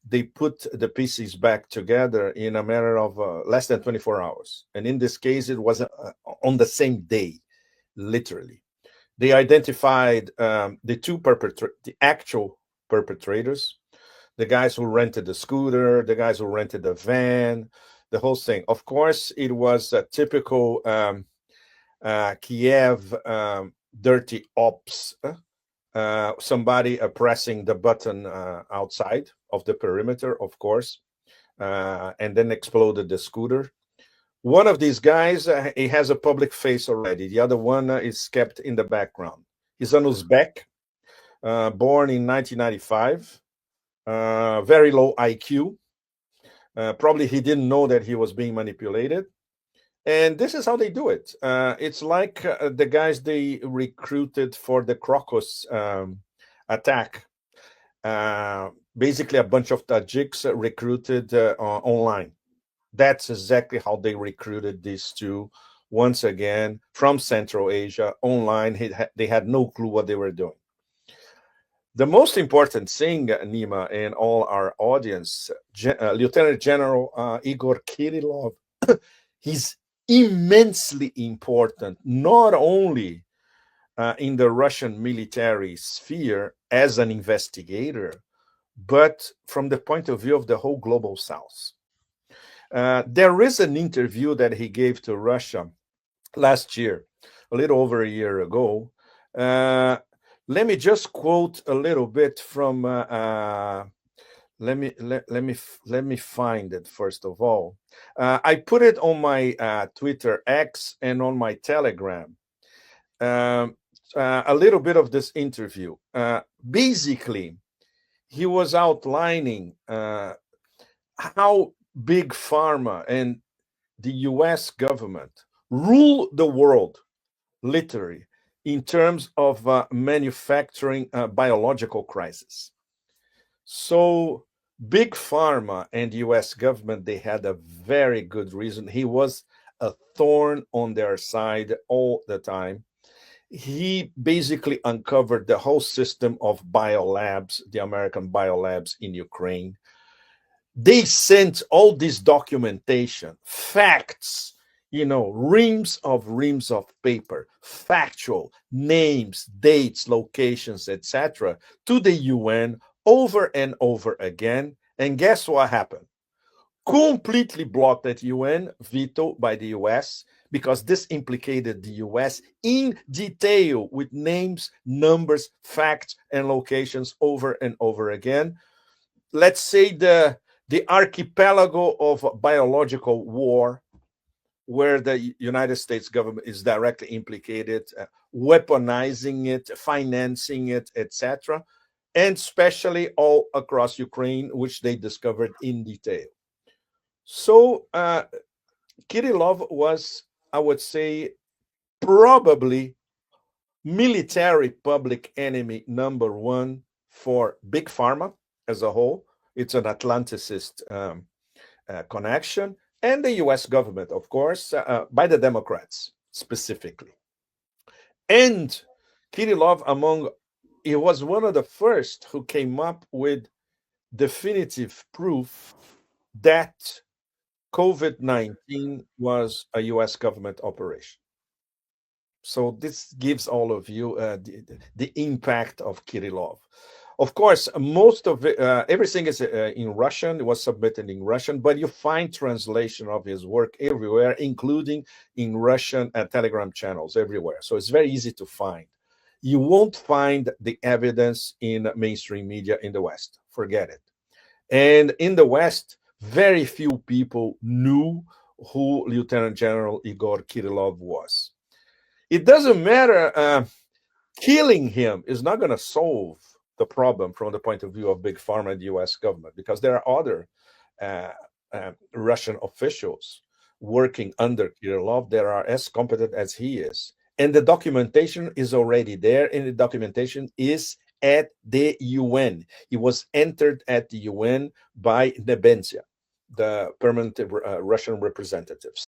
they put the pieces back together in a matter of less than 24 hours. And in this case, it was on the same day, literally. They identified the actual perpetrators, the guys who rented the scooter, the guys who rented the van, the whole thing. Of course, it was a typical Kiev dirty ops. Somebody pressing the button outside of the perimeter, of course, and then exploded the scooter. One of these guys, he has a public face already. The other one is kept in the background. He's an Uzbek, born in 1995, very low IQ. Probably he didn't know that he was being manipulated. And this is how they do it. It's like the guys they recruited for the Crocus attack. Basically, a bunch of Tajiks recruited online. That's exactly how they recruited these two, once again, from Central Asia, online. They had no clue what they were doing. The most important thing, Nima, and all our audience, Lieutenant General Igor Kirillov, he's immensely important, not only in the Russian military sphere as an investigator, but from the point of view of the whole global South. There is an interview that he gave to Russia last year, a little over a year ago. Let me just quote a little bit from. Let me find it first of all. I put it on my Twitter X and on my Telegram. A little bit of this interview. Basically, he was outlining how Big Pharma and the US government rule the world, literally, in terms of manufacturing biological crisis. So Big Pharma and the US government, they had a very good reason. He was a thorn on their side all the time. He basically uncovered the whole system of BIOLABS, the American BIOLABS in Ukraine. They sent all this documentation, facts, reams of paper, factual, names, dates, locations, etc., to the UN over and over again. And guess what happened? Completely blocked at UN, vetoed by the US, because this implicated the US in detail with names, numbers, facts, and locations over and over again. Let's say the archipelago of biological war, where the United States government is directly implicated, weaponizing it, financing it, etc., and especially all across Ukraine, which they discovered in detail. So Kirillov was, I would say, probably military public enemy number one for Big Pharma as a whole. It's an Atlanticist connection, and the US government, of course, by the Democrats specifically. And Kirillov, he was one of the first who came up with definitive proof that COVID-19 was a US government operation. So this gives all of you the impact of Kirillov. Of course, most of it, everything is in Russian. It was submitted in Russian, but you find translation of his work everywhere, including in Russian Telegram channels everywhere. So it's very easy to find. You won't find the evidence in mainstream media in the West. Forget it. And in the West, very few people knew who Lieutenant General Igor Kirillov was. It doesn't matter. Killing him is not going to solve the problem from the point of view of Big Pharma and the US government, because there are other Russian officials working under Kirillov that are as competent as he is. And the documentation is already there, and the documentation is at the UN. It was entered at the UN by Nebenzia, the permanent Russian representatives.